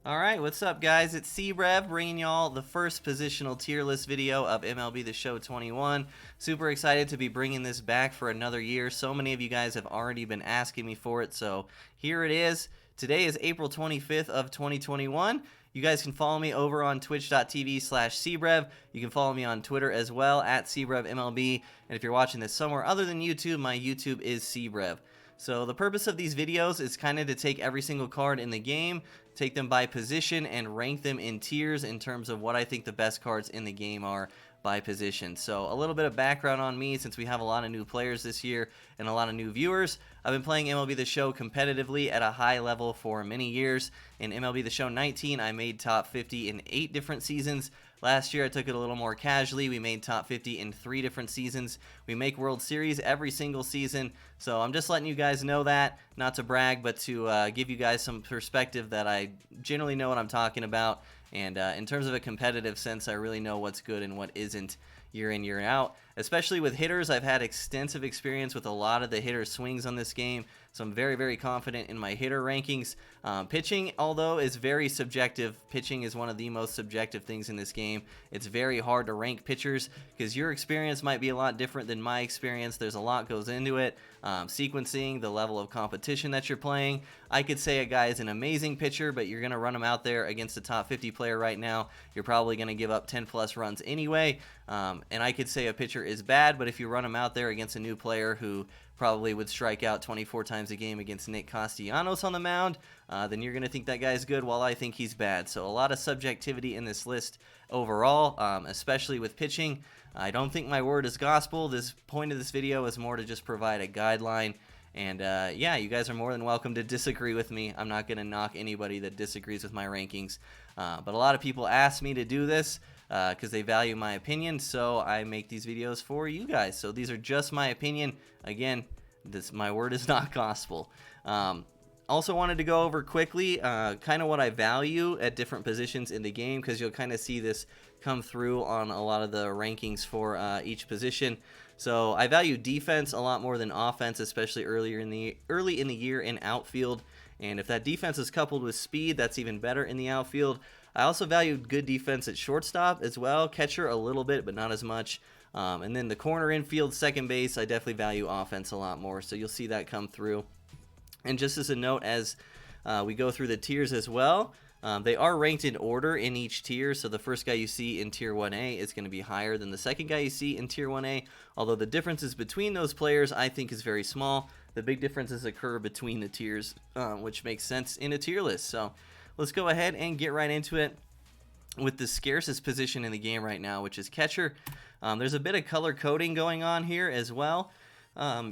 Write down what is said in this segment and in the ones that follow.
Alright, what's up guys? It's C-Rev bringing y'all the first positional tier list video of MLB The Show 21. Super excited to be bringing this back for another year. So many of you guys have already been asking me for it, so here it is. Today is April 25th of 2021. You guys can follow me over on twitch.tv/CBrev. You can follow me on Twitter as well at CBrevMLB. And if you're watching this somewhere other than YouTube, my YouTube is CBrev. So the purpose of these videos is kind of to take every single card in the game, take them by position, and rank them in tiers in terms of what I think the best cards in the game are by position. So a little bit of background on me, since we have a lot of new players this year and a lot of new viewers. I've been playing MLB The Show competitively at a high level for many years. In MLB The Show 19, I made top 50 in 8 different seasons. Last year I took it a little more casually. We made top 50 in 3 different seasons. We make World Series every single season. So I'm just letting you guys know that, not to brag, but to give you guys some perspective that I generally know what I'm talking about. And in terms of a competitive sense, I really know what's good and what isn't year in, year out. Especially with hitters, I've had extensive experience with a lot of the hitter swings on this game, so I'm very, very confident in my hitter rankings. Pitching, although, is very subjective. Pitching is one of the most subjective things in this game. It's very hard to rank pitchers because your experience might be a lot different than my experience. There's a lot goes into it. Sequencing, the level of competition that you're playing. I could say a guy is an amazing pitcher, but you're going to run him out there against a top 50 player right now. You're probably going to give up 10 plus runs anyway. And I could say a pitcher is bad, but if you run him out there against a new player who probably would strike out 24 times a game against Nick Castellanos on the mound, then you're going to think that guy's good, while I think he's bad. So a lot of subjectivity in this list overall, especially with pitching. I don't think my word is gospel. This point of this video is more to just provide a guideline. And yeah, you guys are more than welcome to disagree with me. I'm not going to knock anybody that disagrees with my rankings. But a lot of people ask me to do this because they value my opinion, so I make these videos for you guys. So these are just my opinion. Again, my word is not gospel. Also wanted to go over quickly kind of what I value at different positions in the game, because you'll kind of see this come through on a lot of the rankings for each position. So I value defense a lot more than offense, especially early in the year in outfield. And if that defense is coupled with speed, that's even better in the outfield. I also value good defense at shortstop as well. Catcher a little bit, but not as much. And then the corner, infield, second base, I definitely value offense a lot more. So you'll see that come through. And just as a note, as we go through the tiers as well, they are ranked in order in each tier. So the first guy you see in Tier 1A is going to be higher than the second guy you see in Tier 1A. Although the differences between those players I think is very small. The big differences occur between the tiers, which makes sense in a tier list. So let's go ahead and get right into it with the scarcest position in the game right now, which is catcher. There's a bit of color coding going on here as well.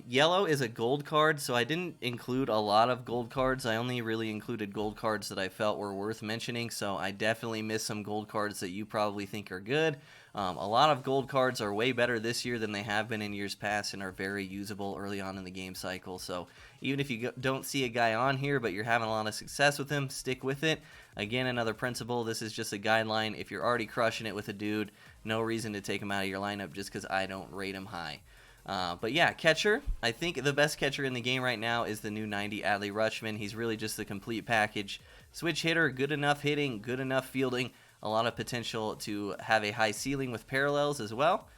Yellow is a gold card, so I didn't include a lot of gold cards. I only really included gold cards that I felt were worth mentioning, so I definitely missed some gold cards that you probably think are good. A lot of gold cards are way better this year than they have been in years past and are very usable early on in the game cycle. So even if you don't see a guy on here but you're having a lot of success with him, stick with it. Again, another principle, this is just a guideline. If you're already crushing it with a dude, no reason to take him out of your lineup just because I don't rate him high. But yeah, catcher, I think the best catcher in the game right now is the new 90 Adley Rutschman. He's really just the complete package. Switch hitter, good enough hitting, good enough fielding, a lot of potential to have a high ceiling with parallels as well.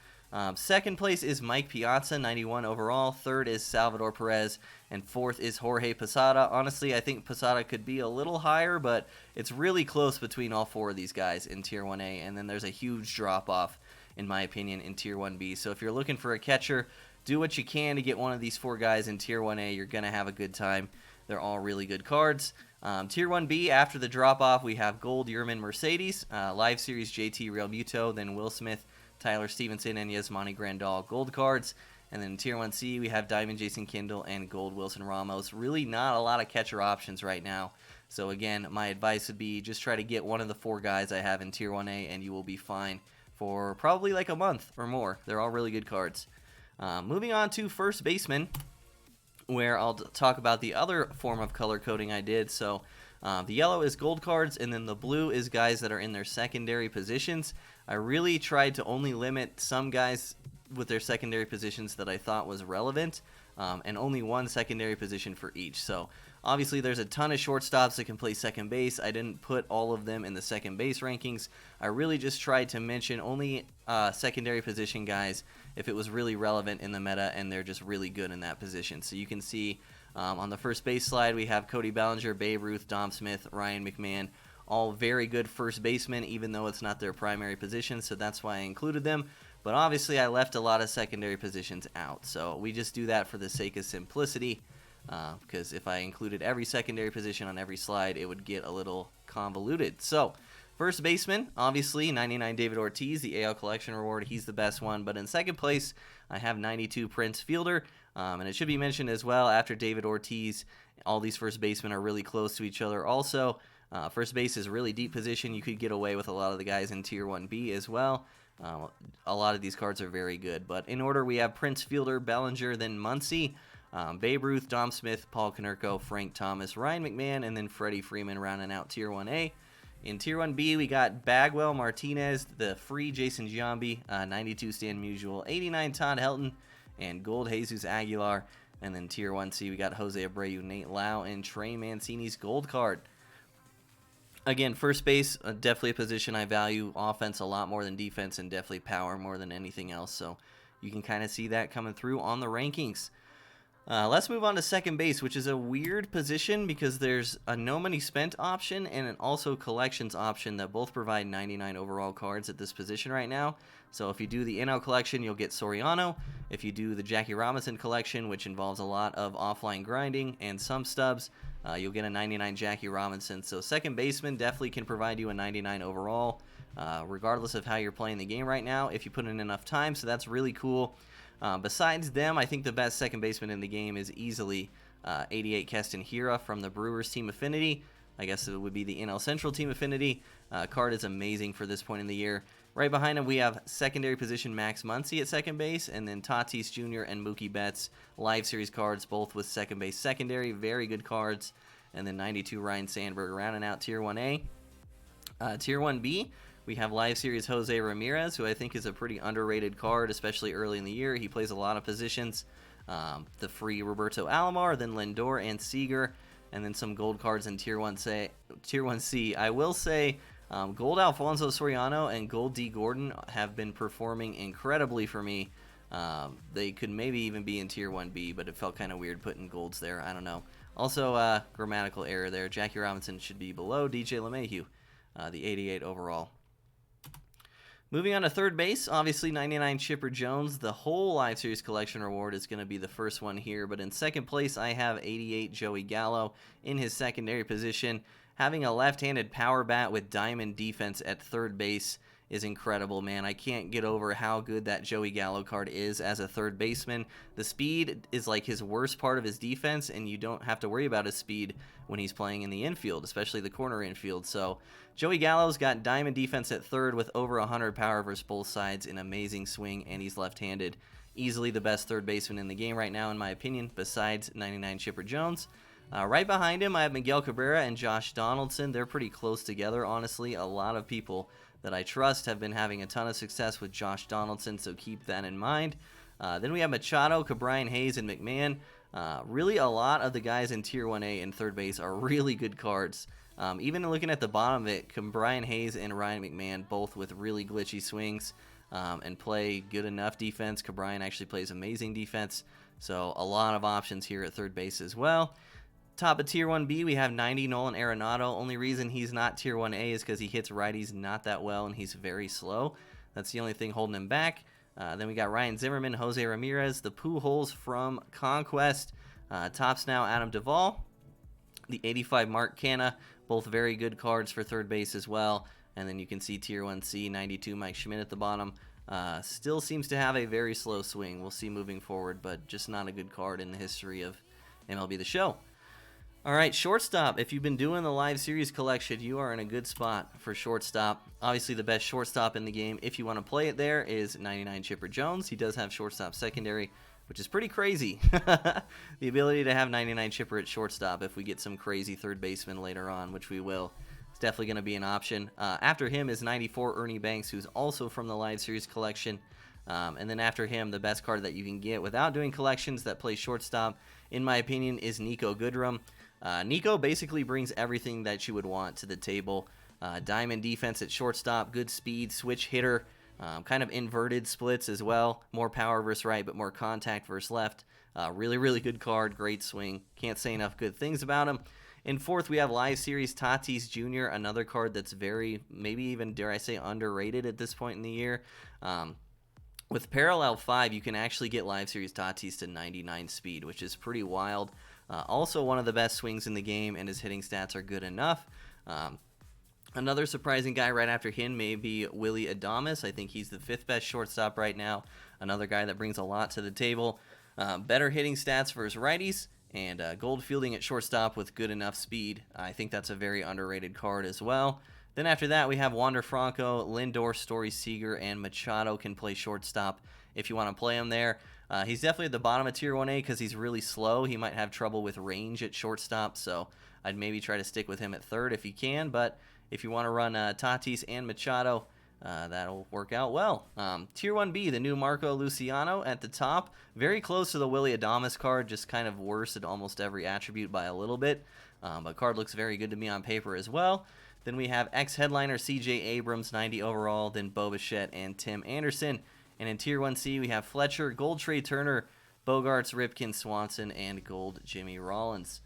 Second place is Mike Piazza, 91 overall. Third is Salvador Perez. And fourth is Jorge Posada. Honestly, I think Posada could be a little higher, but it's really close between all 4 of these guys in Tier 1A. And then there's a huge drop-off, in my opinion, in Tier 1B. So if you're looking for a catcher, do what you can to get one of these 4 guys in Tier 1A. You're going to have a good time. They're all really good cards. Tier 1B, after the drop-off, we have Gold, Yerman, Mercedes, Live Series, JT, Real Muto, then Will Smith, Tyler Stevenson, and Yasmani Grandal gold cards. And then Tier 1C, we have Diamond, Jason Kindle, and Gold, Wilson Ramos. Really not a lot of catcher options right now. So again, my advice would be just try to get one of the 4 guys I have in Tier 1A, and you will be fine for probably like a month or more. They're all really good cards. Moving on to first baseman, where I'll talk about the other form of color coding I did. So the yellow is gold cards, and then the blue is guys that are in their secondary positions. I really tried to only limit some guys with their secondary positions that I thought was relevant, and only one secondary position for each. So Obviously, there's a ton of shortstops that can play second base. I didn't put all of them in the second base rankings. I really just tried to mention only secondary position guys if it was really relevant in the meta and they're just really good in that position. So you can see on the first base slide, we have Cody Bellinger, Babe Ruth, Dom Smith, Ryan McMahon, all very good first basemen, even though it's not their primary position, so that's why I included them. But obviously, I left a lot of secondary positions out, so we just do that for the sake of simplicity, because if I included every secondary position on every slide, it would get a little convoluted. So, first baseman, obviously, 99 David Ortiz, the AL Collection Award, he's the best one. But in second place, I have 92 Prince Fielder, and it should be mentioned as well, after David Ortiz, all these first basemen are really close to each other also. First base is a really deep position. You could get away with a lot of the guys in Tier 1B as well. A lot of these cards are very good. But in order, we have Prince Fielder, Bellinger, then Muncy, Babe Ruth, Dom Smith, Paul Konerko, Frank Thomas, Ryan McMahon, and then Freddie Freeman rounding out Tier 1A. In Tier 1B, we got Bagwell, Martinez, the free Jason Giambi, 92 Stan Musial, 89 Todd Helton, and Gold Jesus Aguilar. And then Tier 1C, we got Jose Abreu, Nate Lau, and Trey Mancini's gold card. Again, first base, definitely a position I value. Offense a lot more than defense, and definitely power more than anything else. So you can kind of see that coming through on the rankings. Let's move on to second base, which is a weird position because there's a no money spent option and an also collections option that both provide 99 overall cards at this position right now. So if you do the NL collection, you'll get Soriano. If you do the Jackie Robinson collection, which involves a lot of offline grinding and some stubs, you'll get a 99 Jackie Robinson. So second baseman definitely can provide you a 99 overall, regardless of how you're playing the game right now, if you put in enough time. So that's really cool. Besides them, I think the best second baseman in the game is easily 88 Keston Hiura from the Brewers Team Affinity. I guess it would be the NL Central Team Affinity. Card is amazing for this point in the year. Right behind him, we have secondary position Max Muncy at second base, and then Tatis Jr. and Mookie Betts, live series cards, both with second base secondary. Very good cards. And then 92 Ryan Sandberg rounding out Tier 1A. Tier 1B, we have live series Jose Ramirez, who I think is a pretty underrated card, especially early in the year. He plays a lot of positions. The free Roberto Alomar, then Lindor and Seager, and then some gold cards in Tier 1C. I will say gold Alfonso Soriano and gold D Gordon have been performing incredibly for me. They could maybe even be in Tier 1B, but it felt kind of weird putting golds there. I don't know. Also, grammatical error there. Jackie Robinson should be below DJ LeMahieu, the 88 overall. Moving on to third base, obviously 99 Chipper Jones. The whole Live Series Collection Award is going to be the first one here, but in second place I have 88 Joey Gallo in his secondary position. Having a left-handed power bat with diamond defense at third base is incredible, man. I can't get over how good that Joey Gallo card is as a third baseman. The speed is like his worst part of his defense, and you don't have to worry about his speed when he's playing in the infield, especially the corner infield. So Joey Gallo's got diamond defense at third with over 100 power versus both sides, an amazing swing, and he's left-handed. Easily the best third baseman in the game right now, in my opinion, besides 99 Chipper Jones. Right behind him, I have Miguel Cabrera and Josh Donaldson. They're pretty close together, honestly. A lot of people that I trust have been having a ton of success with Josh Donaldson, so keep that in mind. Then we have Machado, Cabrian Hayes, and McMahon. Really, a lot of the guys in Tier 1A and third base are really good cards. Even looking at the bottom of it, Cabrian Hayes and Ryan McMahon, both with really glitchy swings and play good enough defense. Cabrian actually plays amazing defense, so a lot of options here at third base as well. Top of Tier 1B, we have 90 Nolan Arenado. Only reason he's not Tier 1A is because he hits righties not that well and he's very slow. That's the only thing holding him back. Then we got Ryan Zimmerman, Jose Ramirez, the Pujols from Conquest. Tops now Adam Duvall, the 85 Mark Canha, both very good cards for third base as well. And then you can see Tier 1C, 92 Mike Schmidt at the bottom. Still seems to have a very slow swing. We'll see moving forward, but just not a good card in the history of MLB The Show. All right, shortstop. If you've been doing the live series collection, you are in a good spot for shortstop. Obviously, the best shortstop in the game, if you want to play it there, is 99 Chipper Jones. He does have shortstop secondary, which is pretty crazy. The ability to have 99 Chipper at shortstop if we get some crazy third baseman later on, which we will. It's definitely going to be an option. After him is 94 Ernie Banks, who's also from the live series collection. And then after him, the best card that you can get without doing collections that plays shortstop, in my opinion, is Nico Goodrum. Nico basically brings everything that you would want to the table. Diamond defense at shortstop, good speed, switch hitter, kind of inverted splits as well. More power versus right, but more contact versus left. Really, really good card, great swing. Can't say enough good things about him. In fourth, we have Live Series Tatis Jr., another card that's very, maybe even, dare I say, underrated at this point in the year. With Parallel 5, you can actually get Live Series Tatis to 99 speed, which is pretty wild. Also one of the best swings in the game, and his hitting stats are good enough. Another surprising guy right after him may be Willy Adames. I think he's the 5th best shortstop right now. Another guy that brings a lot to the table. Better hitting stats versus righties, and gold fielding at shortstop with good enough speed. I think that's a very underrated card as well. Then after that, we have Wander Franco, Lindor, Story Seager, and Machado can play shortstop if you want to play him there. He's definitely at the bottom of Tier 1A because he's really slow. He might have trouble with range at shortstop, so I'd maybe try to stick with him at third if you can. But if you want to run Tatis and Machado, that'll work out well. Tier 1B, the new Marco Luciano at the top. Very close to the Willy Adames card, just kind of worse at almost every attribute by a little bit. But card looks very good to me on paper as well. Then we have ex-headliner C.J. Abrams, 90 overall, then Bo Bichette and Tim Anderson. And in Tier 1C, we have Fletcher, Gold Trey Turner, Bogarts, Ripken, Swanson, and Gold Jimmy Rollins.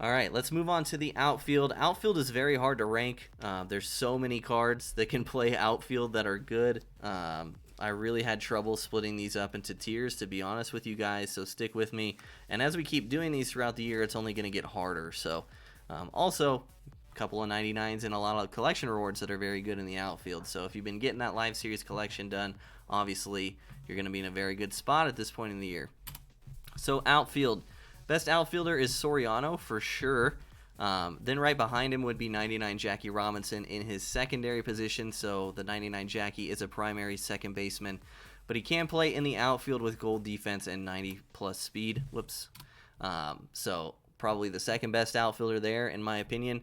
All right, let's move on to the outfield. Outfield is very hard to rank. There's so many cards that can play outfield that are good. I really had trouble splitting these up into tiers, to be honest with you guys, so stick with me. And as we keep doing these throughout the year, it's only going to get harder. So also, couple of 99s and a lot of collection rewards that are very good in the outfield. So if you've been getting that Live Series collection done, obviously you're going to be in a very good spot at this point in the year. So outfield. Best outfielder is Soriano for sure. Then right behind him would be 99 Jackie Robinson in his secondary position. So the 99 Jackie is a primary second baseman, but he can play in the outfield with gold defense and 90 plus speed. So probably the second best outfielder there in my opinion.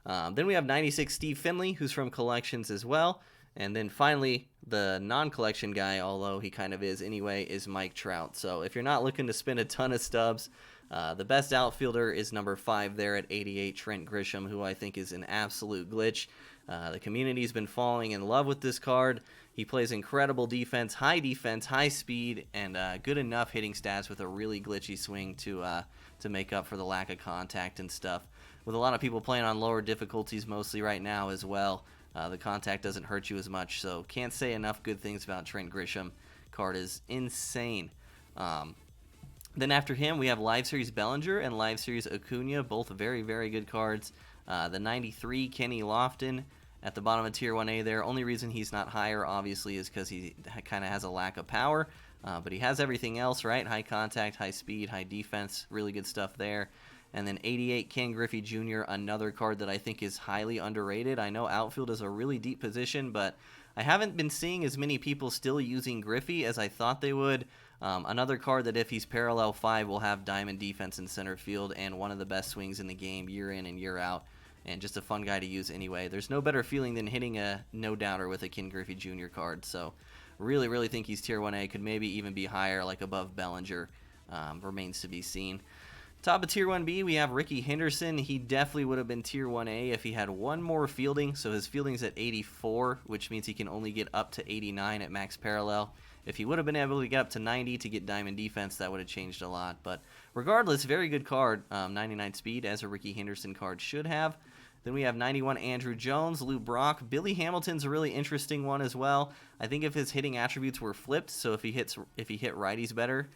Then we have 96 Steve Finley, who's from collections as well. And then finally, the non-collection guy, although he kind of is anyway, is Mike Trout. So if you're not looking to spend a ton of stubs, the best outfielder is number 5 there at 88, Trent Grisham, who I think is an absolute glitch. The community's been falling in love with this card. He plays incredible defense, high speed, and good enough hitting stats with a really glitchy swing to make up for the lack of contact and stuff. With a lot of people playing on lower difficulties mostly right now as well, the contact doesn't hurt you as much, so can't say enough good things about Trent Grisham. Card is insane. Then after him, we have Live Series Bellinger and Live Series Acuna, both very, very good cards. The 93 Kenny Lofton at the bottom of Tier 1A there. Only reason he's not higher, obviously, is because he kind of has a lack of power, but he has everything else, right? High contact, high speed, high defense, really good stuff there. And then 88 Ken Griffey Jr., another card that I think is highly underrated. I know outfield is a really deep position, but I haven't been seeing as many people still using Griffey as I thought they would. Another card that if he's parallel 5 will have diamond defense in center field and one of the best swings in the game year in and year out, and just a fun guy to use anyway. There's no better feeling than hitting a no-doubter with a Ken Griffey Jr. card, so really, really think he's Tier 1A, could maybe even be higher, like above Bellinger. Remains to be seen. Top of Tier 1B, we have Ricky Henderson. He definitely would have been Tier 1A if he had one more fielding. So his fielding's at 84, which means he can only get up to 89 at max parallel. If he would have been able to get up to 90 to get diamond defense, that would have changed a lot. But regardless, very good card. 99 speed, as a Ricky Henderson card should have. Then we have 91 Andrew Jones, Lou Brock. Billy Hamilton's a really interesting one as well. I think if his hitting attributes were flipped, so if he hit righties better,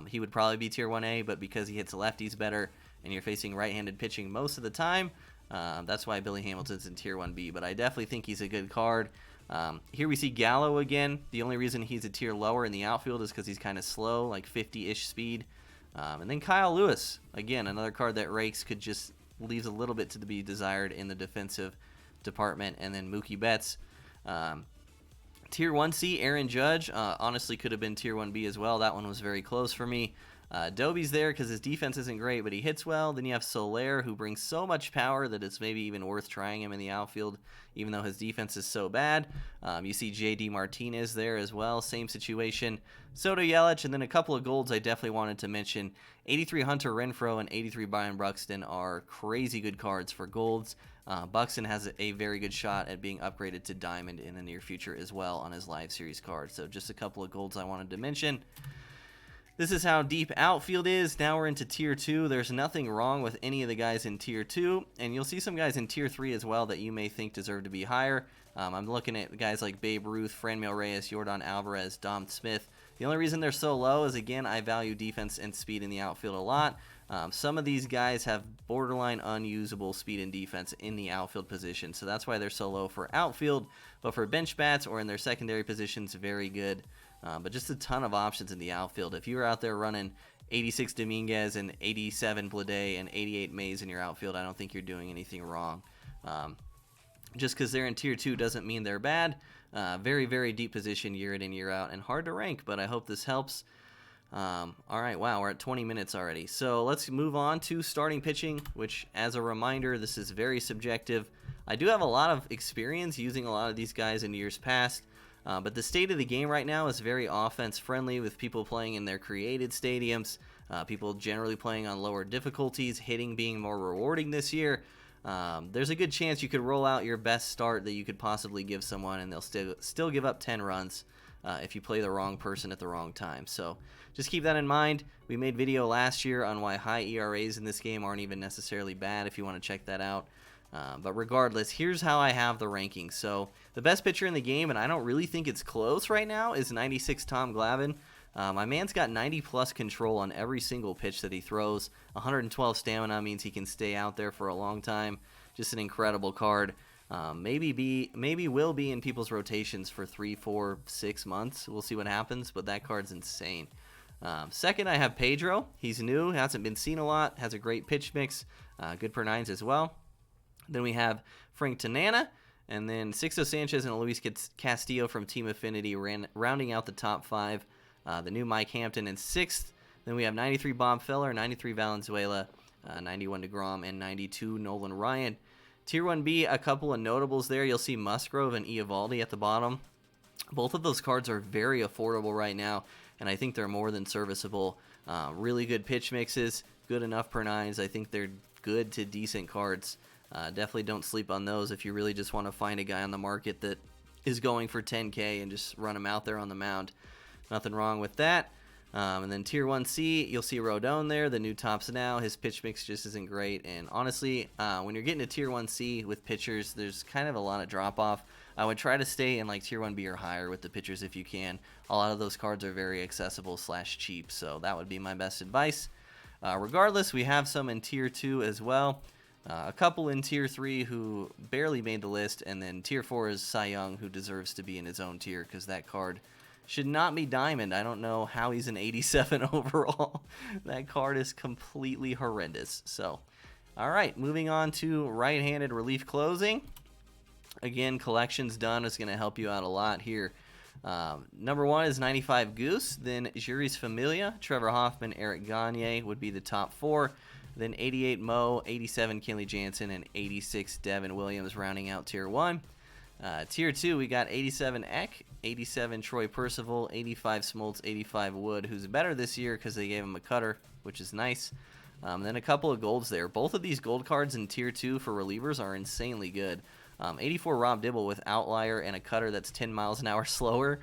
he would probably be Tier 1A, but because he hits lefties better and you're facing right-handed pitching most of the time, that's why Billy Hamilton's in Tier 1B. But I definitely think he's a good card. Here we see Gallo again. The only reason he's a tier lower in the outfield is because he's kind of slow, like 50-ish speed. And then Kyle Lewis, again, another card that rakes, could just leaves a little bit to be desired in the defensive department. And then Mookie Betts. Tier 1C, Aaron Judge, honestly could have been Tier 1B as well. That one was very close for me. Doby's there because his defense isn't great, but he hits well. Then you have Soler, who brings so much power that it's maybe even worth trying him in the outfield, even though his defense is so bad. You see J.D. Martinez there as well, same situation. Soto, Yelich, and then a couple of golds I definitely wanted to mention. 83 Hunter Renfroe and 83 Byron Buxton are crazy good cards for golds. Buxton has a very good shot at being upgraded to Diamond in the near future as well on his live series card. So just a couple of golds I wanted to mention. This is how deep outfield is. Now we're into Tier 2. There's nothing wrong with any of the guys in Tier 2, and you'll see some guys in Tier 3 as well that you may think deserve to be higher. I'm looking at guys like Babe Ruth, Franmil Reyes, Yordan Alvarez, Dom Smith. The only reason they're so low is, again, I value defense and speed in the outfield a lot. Some of these guys have borderline unusable speed and defense in the outfield position, so that's why they're so low for outfield. But for bench bats or in their secondary positions, very good. But just a ton of options in the outfield. If you were out there running 86 Dominguez and 87 Blade and 88 Mays in your outfield, I don't think you're doing anything wrong. Just because they're in Tier 2 doesn't mean they're bad. Very, very deep position year in and year out, and hard to rank, but I hope this helps. All right, wow, we're at 20 minutes already. So let's move on to starting pitching, which, as a reminder, this is very subjective. I do have a lot of experience using a lot of these guys in years past. But the state of the game right now is very offense-friendly with people playing in their created stadiums, people generally playing on lower difficulties, hitting being more rewarding this year. There's a good chance you could roll out your best start that you could possibly give someone, and they'll still give up 10 runs if you play the wrong person at the wrong time. So just keep that in mind. We made video last year on why high ERAs in this game aren't even necessarily bad if you want to check that out. But regardless, here's how I have the rankings. So the best pitcher in the game, and I don't really think it's close right now, is 96 Tom Glavine. My man's got 90-plus control on every single pitch that he throws. 112 stamina means he can stay out there for a long time. Just an incredible card. Maybe will be in people's rotations for 3, 4, 6 months. We'll see what happens, but that card's insane. Second, I have Pedro. He's new, hasn't been seen a lot, has a great pitch mix, good per nines as well. Then we have Frank Tanana, and then Sixto Sanchez and Luis Castillo from Team Affinity rounding out the top 5. The new Mike Hampton in 6th. Then we have 93 Bob Feller, 93 Valenzuela, 91 DeGrom, and 92 Nolan Ryan. Tier 1B, a couple of notables there. You'll see Musgrove and Eovaldi at the bottom. Both of those cards are very affordable right now, and I think they're more than serviceable. Really good pitch mixes, good enough per nines. I think they're good to decent cards. Definitely don't sleep on those if you really just want to find a guy on the market that is going for 10K and just run him out there on the mound. Nothing wrong with that. And then Tier 1C, you'll see Rodon there, the new tops now. His pitch mix just isn't great. And honestly, when you're getting to Tier 1C with pitchers, there's kind of a lot of drop-off. I would try to stay in like Tier 1B or higher with the pitchers if you can. A lot of those cards are very accessible / cheap, so that would be my best advice. Regardless, we have some in Tier 2 as well. A couple in Tier 3 who barely made the list, and then Tier 4 is Cy Young, who deserves to be in his own tier because that card should not be Diamond. I don't know how he's an 87 overall. That card is completely horrendous. So, all right, moving on to right-handed relief closing. Again, collections done is going to help you out a lot here. Number 1 is 95 Goose, then Juris Familia, Trevor Hoffman, Eric Gagne would be the top 4. Then 88 Mo, 87 Kenley Jansen, and 86 Devin Williams rounding out Tier 1. Tier 2, we got 87 Eck, 87 Troy Percival, 85 Smoltz, 85 Wood, who's better this year because they gave him a cutter, which is nice. Then a couple of golds there. Both of these gold cards in Tier 2 for relievers are insanely good. 84 Rob Dibble with Outlier and a cutter that's 10 miles an hour slower.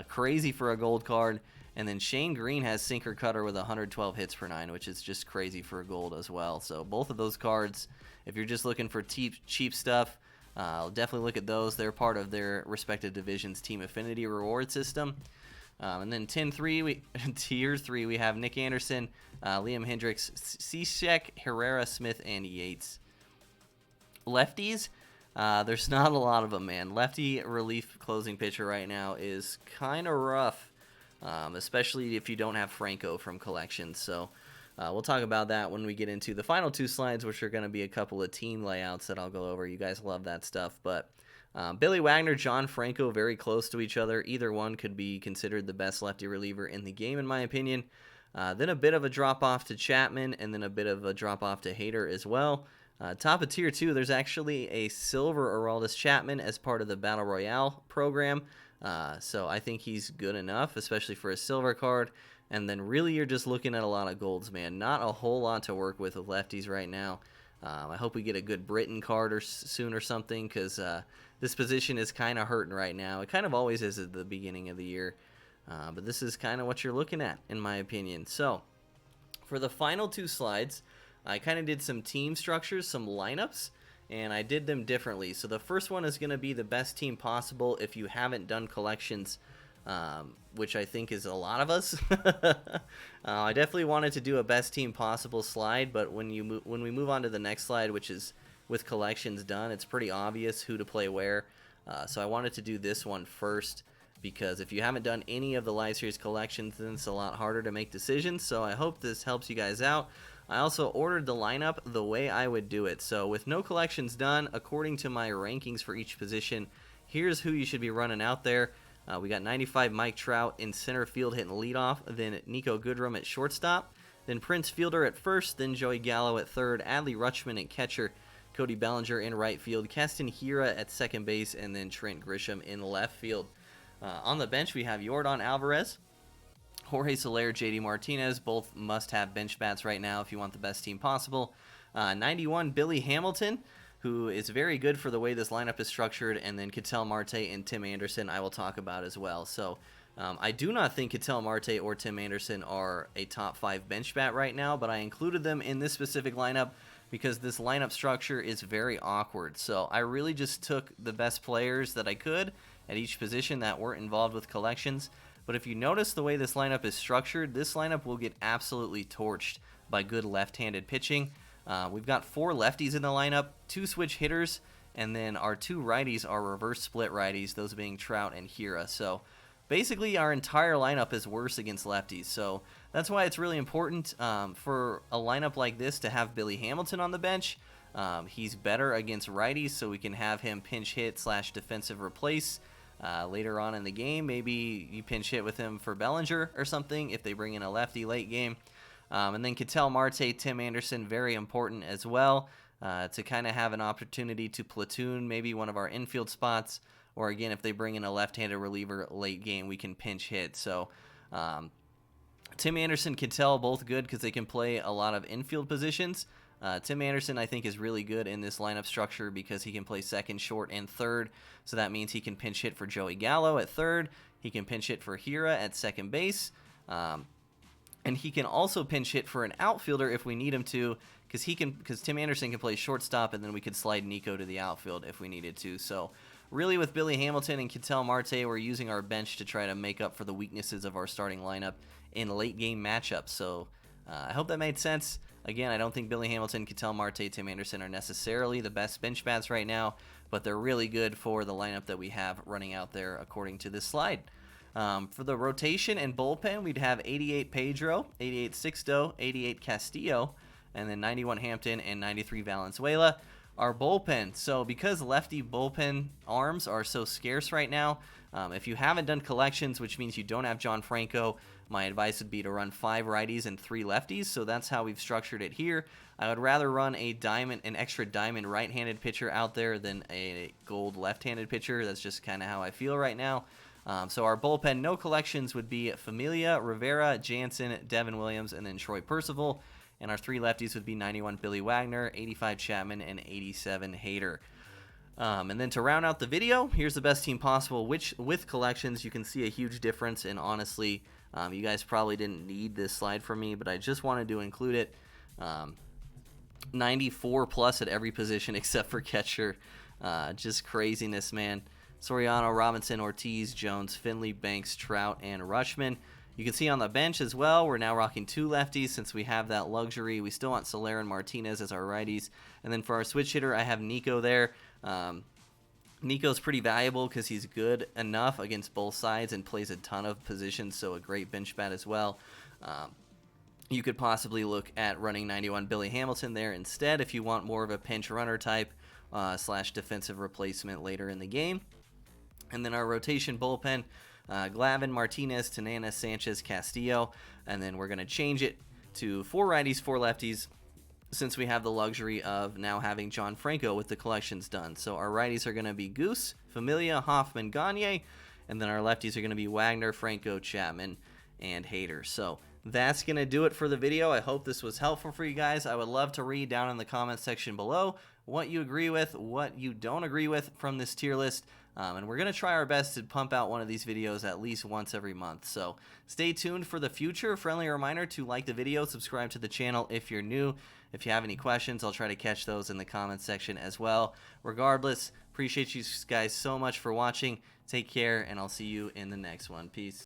Crazy for a gold card. And then Shane Green has sinker cutter with 112 hits per 9, which is just crazy for a gold as well. So both of those cards, if you're just looking for cheap stuff, definitely look at those. They're part of their respective divisions' Team Affinity reward system. And then Tier 3, we have Nick Anderson, Liam Hendricks, Cishek, Herrera, Smith, and Yates. Lefties, there's not a lot of them, man. Lefty relief closing pitcher right now is kind of rough. Especially if you don't have Franco from collections. So we'll talk about that when we get into the final 2 slides, which are going to be a couple of team layouts that I'll go over. You guys love that stuff. But Billy Wagner, John Franco, very close to each other. Either one could be considered the best lefty reliever in the game, in my opinion. Then a bit of a drop off to Chapman, and then a bit of a drop off to Hader as well. Top of tier 2, there's actually a silver Aroldis Chapman as part of the Battle Royale program. So I think he's good enough, especially for a silver card. And then really you're just looking at a lot of golds, man. Not a whole lot to work with lefties right now. I hope we get a good Britain card soon or something, because this position is kind of hurting right now. It kind of always is at the beginning of the year. But this is kind of what you're looking at, in my opinion. So for the final 2 slides, I kind of did some team structures, some lineups, and I did them differently. So the first one is going to be the best team possible if you haven't done collections, which I think is a lot of us. I definitely wanted to do a best team possible slide, but when we move on to the next slide, which is with collections done, it's pretty obvious who to play where. So I wanted to do this one first, because if you haven't done any of the live series collections, then it's a lot harder to make decisions. So I hope this helps you guys out. I also ordered the lineup the way I would do it. So with no collections done, according to my rankings for each position, here's who you should be running out there. We got 95 Mike Trout in center field hitting leadoff, then Nico Goodrum at shortstop, then Prince Fielder at first, then Joey Gallo at third, Adley Rutschman at catcher, Cody Bellinger in right field, Keston Hiura at second base, and then Trent Grisham in left field. On the bench, we have Yordan Alvarez, Jorge Soler, JD Martinez. Both must have bench bats right now if you want the best team possible. 91, Billy Hamilton, who is very good for the way this lineup is structured. And then Ketel Marte and Tim Anderson I will talk about as well. So I do not think Ketel Marte or Tim Anderson are a top 5 bench bat right now, but I included them in this specific lineup because this lineup structure is very awkward. So I really just took the best players that I could at each position that weren't involved with collections. But if you notice the way this lineup is structured, this lineup will get absolutely torched by good left-handed pitching. We've got 4 lefties in the lineup, 2 switch hitters, and then our 2 righties are reverse split righties, those being Trout and Hiura. So basically our entire lineup is worse against lefties. So that's why it's really important for a lineup like this to have Billy Hamilton on the bench. He's better against righties, so we can have him pinch hit / defensive replace later on in the game. Maybe you pinch hit with him for Bellinger or something if they bring in a lefty late game. And then Ketel Marte, Tim Anderson, very important as well to kind of have an opportunity to platoon maybe one of our infield spots. Or again, if they bring in a left-handed reliever late game, we can pinch hit. So Tim Anderson, Ketel, both good because they can play a lot of infield positions. Tim Anderson, I think, is really good in this lineup structure because he can play second, short, and third. So that means he can pinch hit for Joey Gallo at third. He can pinch hit for Hiura at second base. And he can also pinch hit for an outfielder if we need him to, because Tim Anderson can play shortstop, and then we could slide Nico to the outfield if we needed to. So really with Billy Hamilton and Ketel Marte, we're using our bench to try to make up for the weaknesses of our starting lineup in late game matchups. So I hope that made sense. Again, I don't think Billy Hamilton, Ketel Marte, Tim Anderson are necessarily the best bench bats right now, but they're really good for the lineup that we have running out there according to this slide. For the rotation and bullpen, we'd have 88 Pedro, 88 Sixto, 88 Castillo, and then 91 Hampton and 93 Valenzuela. Our bullpen, so because lefty bullpen arms are so scarce right now, if you haven't done collections, which means you don't have John Franco, my advice would be to run 5 righties and 3 lefties. So that's how we've structured it here. I would rather run an extra diamond right-handed pitcher out there than a gold left-handed pitcher. That's just kind of how I feel right now. So our bullpen, no collections, would be Familia, Rivera, Jansen, Devin Williams, and then Troy Percival. And our 3 lefties would be 91 Billy Wagner, 85 Chapman, and 87 Hader. And then to round out the video, here's the best team possible, which with collections, you can see a huge difference. And honestly, you guys probably didn't need this slide from me, but I just wanted to include it. 94 plus at every position except for catcher. Just craziness, man. Soriano, Robinson, Ortiz, Jones, Finley, Banks, Trout, and Rutschman. You can see on the bench as well, we're now rocking 2 lefties since we have that luxury. We still want Soler and Martinez as our righties. And then for our switch hitter, I have Nico there. Nico's pretty valuable because he's good enough against both sides and plays a ton of positions, so a great bench bat as well. You could possibly look at running 91 Billy Hamilton there instead if you want more of a pinch runner type / defensive replacement later in the game. And then our rotation bullpen, Glavin, Martinez, Tanana, Sanchez, Castillo, and then we're going to change it to 4 righties, 4 lefties, since we have the luxury of now having John Franco with the collections done. So our righties are going to be Goose, Familia, Hoffman, Gagne, and then our lefties are going to be Wagner, Franco, Chapman, and Hader. So that's going to do it for the video. I hope this was helpful for you guys. I would love to read down in the comments section below what you agree with, what you don't agree with from this tier list. And we're going to try our best to pump out one of these videos at least once every month. So stay tuned for the future. Friendly reminder to like the video, subscribe to the channel if you're new. If you have any questions, I'll try to catch those in the comments section as well. Regardless, appreciate you guys so much for watching. Take care, and I'll see you in the next one. Peace.